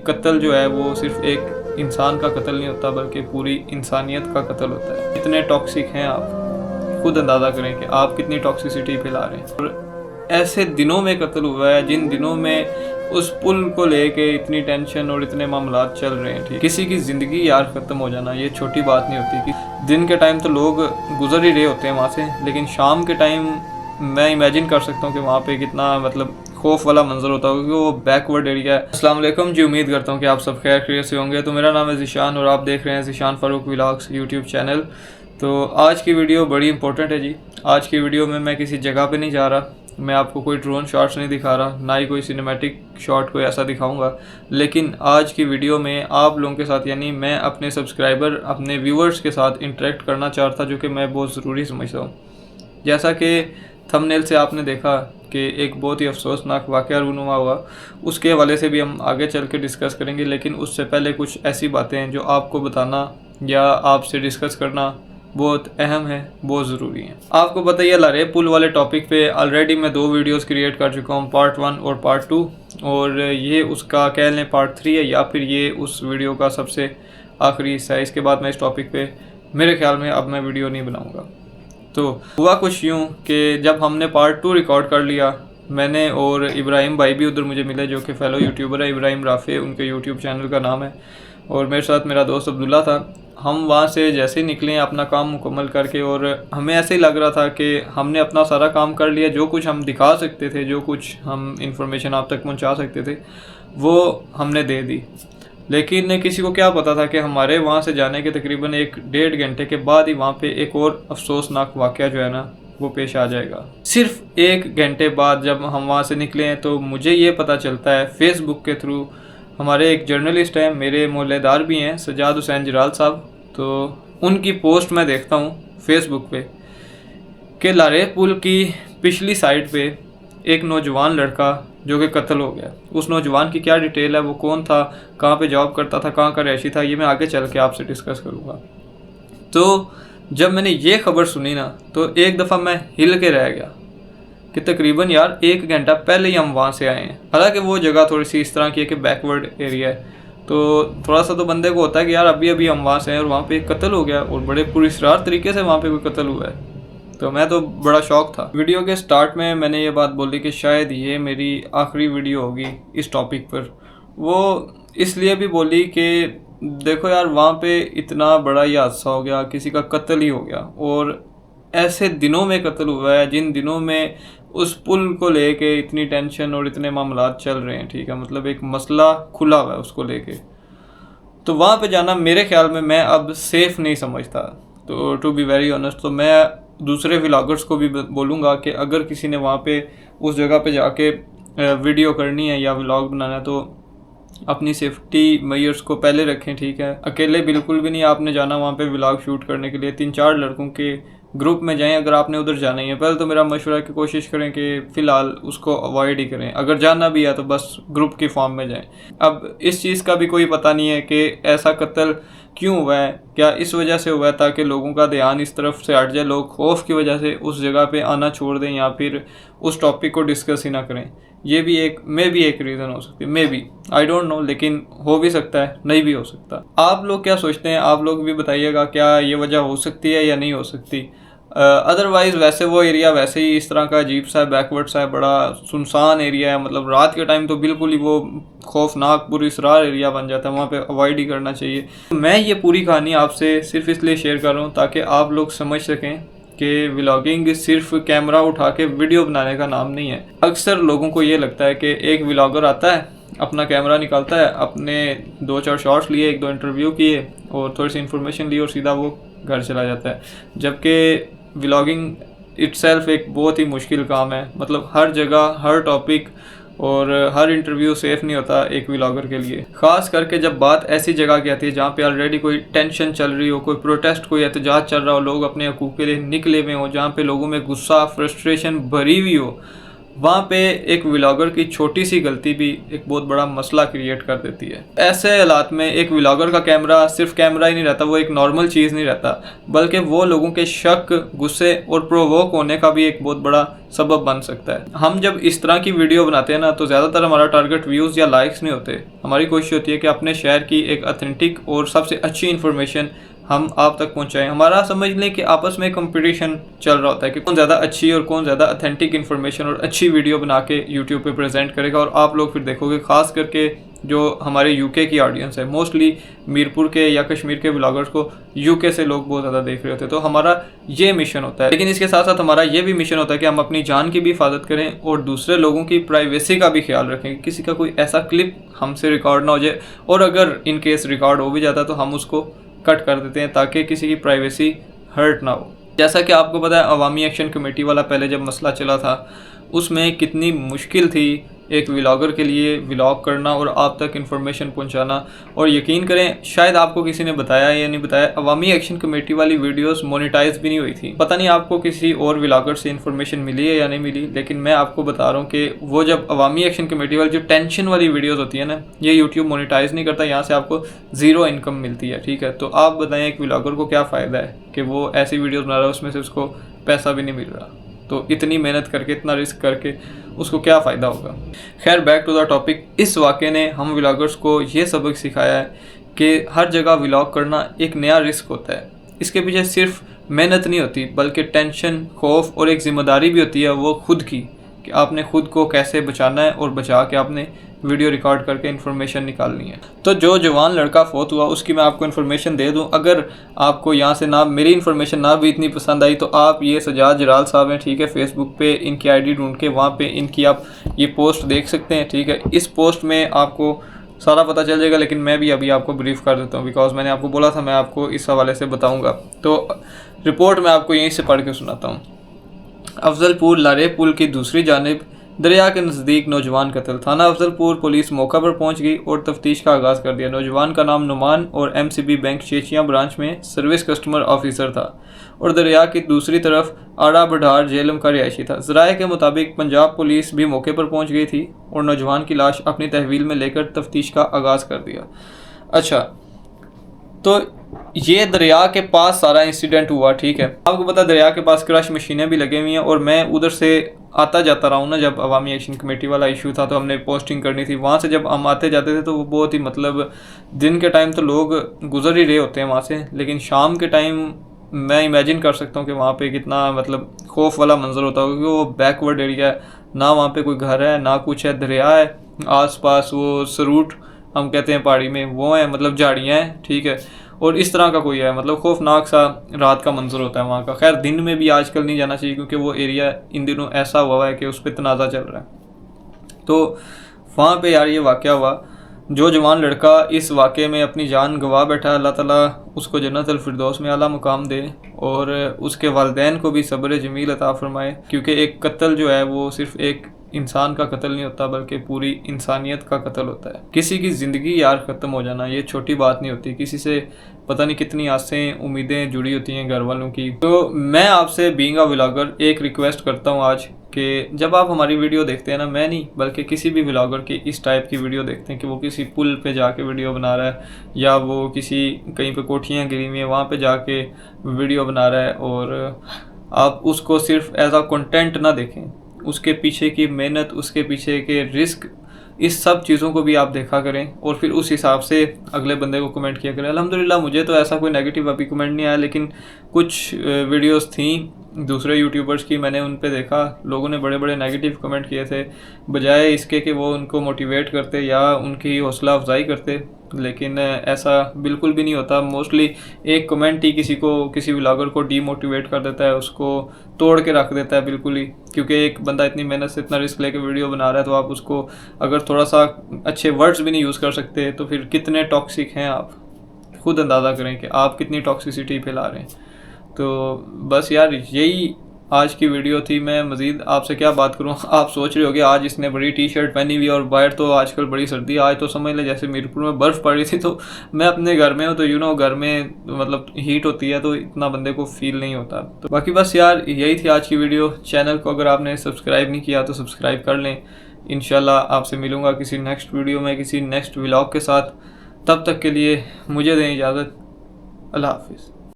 कत्ल जो है वो सिर्फ एक इंसान का कत्ल नहीं होता बल्कि पूरी इंसानियत का कत्ल होता है। कितने टॉक्सिक हैं आप खुद अंदाज़ा करें कि आप कितनी टॉक्सिसिटी फैला रहे हैं। और ऐसे दिनों में कत्ल हुआ है जिन दिनों में उस पुल को लेके इतनी टेंशन और इतने मामलात चल रहे हैं। ठीक, किसी की ज़िंदगी यार ख़त्म हो जाना ये छोटी बात नहीं होती। कि दिन के टाइम तो लोग गुजर ही रहे होते हैं वहाँ से, लेकिन शाम के टाइम मैं इमेजिन कर सकता हूँ कि वहाँ पे कितना मतलब खौफ वाला मंजर होता होगा, क्योंकि वो बैकवर्ड एरिया है। अस्सलाम वालेकुम जी, उम्मीद करता हूँ कि आप सब खैर खैरियत से होंगे। तो मेरा नाम है ज़ीशान और आप देख रहे हैं Zeeshan Farooq vlogs YouTube channel. तो आज की वीडियो बड़ी इंपॉर्टेंट है जी। आज की वीडियो में मैं किसी जगह पे नहीं जा रहा, मैं आपको कोई ड्रोन शॉट्स नहीं दिखा रहा, ना ही कोई सिनेमैटिक शॉट कोई ऐसा दिखाऊंगा। लेकिन आज की वीडियो में आप लोगों के साथ यानी मैं अपने सब्सक्राइबर अपने व्यूअर्स के साथ इंटरेक्ट करना चाहता, जो कि मैं बहुत ज़रूरी समझता हूँ। जैसा कि थंबनेल से आपने देखा कि एक बहुत ही अफसोसनाक वाक़या रूनुमा हुआ, उसके हवाले से भी हम आगे चल के डिस्कस करेंगे। लेकिन उससे पहले कुछ ऐसी बातें हैं जो आपको बताना या आपसे डिस्कस करना बहुत अहम है, बहुत ज़रूरी है। आपको पता ही है लारे पुल वाले टॉपिक पे ऑलरेडी मैं 2 वीडियोस क्रिएट कर चुका हूँ, पार्ट 1 और पार्ट 2, और ये उसका कह लें पार्ट 3 है, या फिर ये उस वीडियो का सबसे आखिरी हिस्सा है। इसके बाद मैं इस टॉपिक पे मेरे ख्याल में अब मैं वीडियो नहीं बनाऊँगा। तो हुआ कुछ यूँ कि जब हमने पार्ट 2 रिकॉर्ड कर लिया, मैंने और इब्राहिम भाई भी उधर मुझे मिले, जो कि फ़ेलो यूट्यूबर है, इब्राहिम राफ़े उनके यूट्यूब चैनल का नाम है, और मेरे साथ मेरा दोस्त अब्दुल्ला था। हम वहाँ से जैसे ही निकले अपना काम मुकम्मल करके, और हमें ऐसे ही लग रहा था कि हमने अपना सारा काम कर लिया, जो कुछ हम दिखा सकते थे, जो कुछ हम इंफॉर्मेशन आप तक पहुँचा सकते थे वो हमने दे दी। लेकिन किसी को क्या पता था कि हमारे वहाँ से जाने के तकरीबन 1-1.5 घंटे के बाद ही वहाँ पे एक और अफसोसनाक वाक़या जो है ना वो पेश आ जाएगा। सिर्फ 1 घंटे बाद जब हम वहाँ से निकले हैं तो मुझे ये पता चलता है फेसबुक के थ्रू, हमारे एक जर्नलिस्ट हैं, मेरे मोहल्लेदार भी हैं, सजाद हुसैन जलाल साहब, तो उनकी पोस्ट मैं देखता हूँ फेसबुक पे कि लारे पुल की पिछली साइड पे एक नौजवान लड़का जो कि कत्ल हो गया। उस नौजवान की क्या डिटेल है, वो कौन था, कहाँ पे जॉब करता था, कहाँ का रहायशी था, ये मैं आगे चल के आपसे डिस्कस करूँगा। तो जब मैंने ये खबर सुनी ना तो एक दफ़ा मैं हिल के रह गया कि तकरीबन यार 1 घंटा पहले ही हम वहाँ से आए हैं। हालांकि वो जगह थोड़ी सी इस तरह की है कि बैकवर्ड एरिया है, तो थोड़ा सा तो बंदे को होता है कि यार अभी अभी हम वहाँ से आए और वहाँ पे एक कत्ल हो गया, और बड़े पुरअसरार तरीके से वहाँ पे कोई कत्ल हुआ है। तो मैं तो बड़ा शौक था। वीडियो के स्टार्ट में मैंने ये बात बोली कि शायद ये मेरी आखिरी वीडियो होगी इस टॉपिक पर। वो इसलिए भी बोली कि देखो यार वहाँ पे इतना बड़ा ही हादसा हो गया, किसी का कत्ल ही हो गया, और ऐसे दिनों में कत्ल हुआ है जिन दिनों में उस पुल को लेके इतनी टेंशन और इतने मामलात चल रहे हैं। ठीक है, मतलब एक मसला खुला हुआ है उसको लेके। तो वहाँ पे जाना मेरे ख्याल में मैं अब सेफ़ नहीं समझता। तो टू बी वेरी ऑनेस्ट, तो मैं दूसरे व्लॉगर्स को भी बोलूँगा कि अगर किसी ने वहाँ पे उस जगह पे जाके वीडियो करनी है या व्लॉग बनाना है तो अपनी सेफ्टी मेजर्स को पहले रखें। ठीक है, अकेले बिल्कुल भी नहीं आपने जाना वहाँ पे व्लॉग शूट करने के लिए। 3-4 लड़कों के ग्रुप में जाएं अगर आपने उधर जाना ही है। पहले तो मेरा मशवरा है कि कोशिश करें कि फ़िलहाल उसको अवॉइड ही करें, अगर जाना भी है तो बस ग्रुप की फॉर्म में जाएं। अब इस चीज़ का भी कोई पता नहीं है कि ऐसा कत्ल क्यों हुआ है, क्या इस वजह से हुआ है ताकि लोगों का ध्यान इस तरफ से हट जाए, लोग खौफ की वजह से उस जगह पे आना छोड़ दें या फिर उस टॉपिक को डिस्कस ही ना करें। ये भी एक एक रीज़न हो सकती है, may be, I don't know, लेकिन हो भी सकता है, नहीं भी हो सकता। आप लोग क्या सोचते हैं, आप लोग भी बताइएगा क्या ये वजह हो सकती है या नहीं हो सकती। अदरवाइज़ वैसे वो एरिया वैसे ही इस तरह का अजीब सा बैकवर्ड सा है, बड़ा सुनसान एरिया है, मतलब रात के टाइम तो बिल्कुल ही वो खौफनाक पुरअसरार एरिया बन जाता है, वहाँ पे अवॉइड ही करना चाहिए। मैं ये पूरी कहानी आपसे सिर्फ इसलिए शेयर कर रहा हूँ ताकि आप लोग समझ सकें कि व्लॉगिंग सिर्फ कैमरा उठा के वीडियो बनाने का नाम नहीं है। अक्सर लोगों को ये लगता है कि एक व्लॉगर आता है, अपना कैमरा निकालता है, अपने 2-4 शॉट्स लिए, 1-2 इंटरव्यू किए और थोड़ी सी इन्फॉर्मेशन ली और सीधा वो घर चला जाता है। जबकि व्लॉगिंग इटसेल्फ एक बहुत ही मुश्किल काम है, मतलब हर जगह हर टॉपिक और हर इंटरव्यू सेफ़ नहीं होता एक व्लॉगर के लिए। ख़ास करके जब बात ऐसी जगह की आती है जहाँ पे ऑलरेडी कोई टेंशन चल रही हो, कोई प्रोटेस्ट, कोई एहतजाज चल रहा हो, लोग अपने हकूक़ के लिए निकले हुए हों, जहाँ पे लोगों में गुस्सा, फ्रस्ट्रेशन भरी हुई हो, वहाँ पे एक व्लॉगर की छोटी सी गलती भी एक बहुत बड़ा मसला क्रिएट कर देती है। ऐसे हालात में एक व्लॉगर का कैमरा सिर्फ कैमरा ही नहीं रहता, वो एक नॉर्मल चीज़ नहीं रहता, बल्कि वो लोगों के शक, गुस्से और प्रोवोक होने का भी एक बहुत बड़ा सबब बन सकता है। हम जब इस तरह की वीडियो बनाते हैं ना, तो ज़्यादातर हमारा टारगेट व्यूज़ या लाइक्स नहीं होते। हमारी कोशिश होती है कि अपने शहर की एक ऑथेंटिक और सबसे अच्छी इन्फॉर्मेशन हम आप तक पहुंचाएं। हमारा समझ लें कि आपस में कंपटीशन चल रहा होता है कि कौन ज़्यादा अच्छी और कौन ज़्यादा ऑथेंटिक इन्फॉर्मेशन और अच्छी वीडियो बना के यूट्यूब पे प्रेजेंट करेगा। और आप लोग फिर देखोगे, ख़ास करके जो हमारे यूके की ऑडियंस है, मोस्टली मीरपुर के या कश्मीर के ब्लॉगर्स को यूके से लोग बहुत ज़्यादा देख रहे होते हैं। तो हमारा ये मिशन होता है, लेकिन इसके साथ साथ हमारा ये भी मिशन होता है कि हम अपनी जान की भी हिफाजत करें और दूसरे लोगों की प्राइवेसी का भी ख्याल रखें। किसी का कोई ऐसा क्लिप हमसे रिकॉर्ड ना हो जाए, और अगर इन केस रिकॉर्ड हो भी जाता है तो हम उसको कट कर देते हैं ताकि किसी की प्राइवेसी हर्ट ना हो। जैसा कि आपको पता है, अवामी एक्शन कमेटी वाला पहले जब मसला चला था, उसमें कितनी मुश्किल थी एक व्लॉगर के लिए व्लॉग करना और आप तक इन्फॉर्मेशन पहुंचाना। और यकीन करें, शायद आपको किसी ने बताया या नहीं बताया, अवामी एक्शन कमेटी वाली वीडियोस मोनेटाइज भी नहीं हुई थी। पता नहीं आपको किसी और व्लॉगर से इन्फॉर्मेशन मिली है या नहीं मिली, लेकिन मैं आपको बता रहा हूँ कि वो जब अवामी एक्शन कमेटी वाली जो टेंशन वाली वीडियोज़ होती है ना, ये यूट्यूब मोनेटाइज नहीं करता, यहाँ से आपको ज़ीरो इनकम मिलती है। ठीक है, तो आप बताएं एक व्लॉगर को क्या फ़ायदा है कि वो ऐसी वीडियोज़ बना रहा है उसमें से उसको पैसा भी नहीं मिल रहा। तो इतनी मेहनत करके, इतना रिस्क करके उसको क्या फ़ायदा होगा। खैर, बैक टू द टॉपिक। इस वाक़े ने हम व्लॉगर्स को ये सबक सिखाया है कि हर जगह व्लॉग करना एक नया रिस्क होता है। इसके पीछे सिर्फ मेहनत नहीं होती, बल्कि टेंशन, खौफ और एक ज़िम्मेदारी भी होती है वो खुद की, कि आपने खुद को कैसे बचाना है और बचा के आपने वीडियो रिकॉर्ड करके इन्फॉर्मेशन निकालनी है। तो जो जवान लड़का फोत हुआ उसकी मैं आपको इन्फॉर्मेशन दे दूं। अगर आपको यहाँ से ना मेरी इन्फॉर्मेशन ना भी इतनी पसंद आई, तो आप ये सजाद जलाल साहब हैं, ठीक है, फेसबुक पे इनकी आईडी ढूंढ के वहाँ पे इनकी आप ये पोस्ट देख सकते हैं। ठीक है, इस पोस्ट में आपको सारा पता चल जाएगा, लेकिन मैं भी अभी आपको ब्रीफ कर देता हूँ, बिकॉज मैंने आपको बोला था मैं आपको इस हवाले से बताऊँगा। तो रिपोर्ट मैं आपको यहीं से पढ़ के सुनाता हूँ। अफजलपुर लारे पुल की दूसरी जानिब दरिया के नज़दीक नौजवान कत्ल। थाना अफजलपुर पुलिस मौका पर पहुंच गई और तफ्तीश का आगाज़ कर दिया। नौजवान का नाम नुमान और एमसीबी बैंक शेचियां ब्रांच में सर्विस कस्टमर ऑफिसर था और दरिया की दूसरी तरफ आड़ा बढ़ार जेलम का रिहायशी था। ज़राए के मुताबिक पंजाब पुलिस भी मौके पर पहुंच गई थी और नौजवान की लाश अपनी तहवील में लेकर तफ्तीश का आगाज़ कर दिया। अच्छा, तो ये दरिया के पास सारा इंसिडेंट हुआ। ठीक है, आपको पता दरिया के पास क्रश मशीनें भी लगी हुई हैं, और मैं उधर से आता जाता रहा हूँ ना। जब अवामी एक्शन कमेटी वाला इशू था तो हमने पोस्टिंग करनी थी, वहाँ से जब हम आते जाते थे तो वो बहुत ही मतलब दिन के टाइम तो लोग गुजर ही रहे होते हैं वहाँ से, लेकिन शाम के टाइम मैं इमेजिन कर सकता हूँ कि वहाँ पे कितना मतलब खौफ वाला मंजर होता होगा, क्योंकि वो बैकवर्ड एरिया है, ना वहाँ पे कोई घर है ना कुछ है, दरिया है आसपास, वो सरूट हम कहते हैं पहाड़ी में, वो है मतलब झाड़ियाँ हैं। ठीक है, और इस तरह का कोई है मतलब खौफनाक सा रात का मंजर होता है वहाँ का। खैर, दिन में भी आजकल नहीं जाना चाहिए, क्योंकि वो एरिया इन दिनों ऐसा हुआ है कि उस पर तनाज़ा चल रहा है। तो वहाँ पे यार ये वाक़या हुआ। जो जवान लड़का इस वाक़े में अपनी जान गंवा बैठा, अल्लाह ताला उसको जन्नतुल फिरदौस में आला मुकाम दे और उसके वालिदैन को भी सब्र जमील अता फरमाए, क्योंकि एक कत्ल जो है वो सिर्फ एक इंसान का कत्ल नहीं होता, बल्कि पूरी इंसानियत का कत्ल होता है। किसी की ज़िंदगी यार ख़त्म हो जाना ये छोटी बात नहीं होती। किसी से पता नहीं कितनी आसें उम्मीदें जुड़ी होती हैं घर वालों की। तो मैं आपसे बीइंग अ व्लॉगर एक रिक्वेस्ट करता हूँ आज, कि जब आप हमारी वीडियो देखते हैं ना, मैं नहीं बल्कि किसी भी व्लॉगर की इस टाइप की वीडियो देखते हैं कि वो किसी पुल पे जाके वीडियो बना रहा है, या वो किसी कहीं पे कोठियाँ गिरी हुई हैं वहाँ पे जाके वीडियो बना रहा है, और आप उसको सिर्फ एज आ कंटेंट ना देखें, उसके पीछे की मेहनत, उसके पीछे के रिस्क, इस सब चीज़ों को भी आप देखा करें और फिर उस हिसाब से अगले बंदे को कमेंट किया करें। अल्हम्दुलिल्लाह मुझे तो ऐसा कोई नेगेटिव अभी कमेंट नहीं आया, लेकिन कुछ वीडियोस थी दूसरे यूट्यूबर्स की, मैंने उन पे देखा लोगों ने बड़े बड़े नेगेटिव कमेंट किए थे, बजाय इसके कि वो उनको मोटिवेट करते या उनकी हौसला अफजाई करते। लेकिन ऐसा बिल्कुल भी नहीं होता। मोस्टली एक कमेंट ही किसी व्लॉगर को डीमोटिवेट कर देता है, उसको तोड़ के रख देता है बिल्कुल ही, क्योंकि एक बंदा इतनी मेहनत से इतना रिस्क लेके वीडियो बना रहा है, तो आप उसको अगर थोड़ा सा अच्छे वर्ड्स भी नहीं यूज़ कर सकते तो फिर कितने टॉक्सिक हैं आप खुद अंदाज़ा करें कि आप कितनी टॉक्सिसिटी फैला रहे हैं। तो बस यार यही आज की वीडियो थी। मैं मज़ीद आपसे क्या बात करूं। आप सोच रहे होगे आज इसने बड़ी टी शर्ट पहनी हुई और बाहर तो आजकल बड़ी सर्दी, आज तो समझ ले जैसे मीरपुर में बर्फ़ पड़ रही थी। तो मैं अपने घर में हूँ, तो घर में मतलब हीट होती है तो इतना बंदे को फील नहीं होता। तो बाकी बस यार यही थी आज की वीडियो। चैनल को अगर आपने सब्सक्राइब नहीं किया तो सब्सक्राइब कर लें। इंशाल्लाह आपसे मिलूँगा किसी नेक्स्ट वीडियो में, किसी नेक्स्ट व्लॉग के साथ। तब तक के लिए मुझे दें इजाज़त। अल्लाह हाफिज़।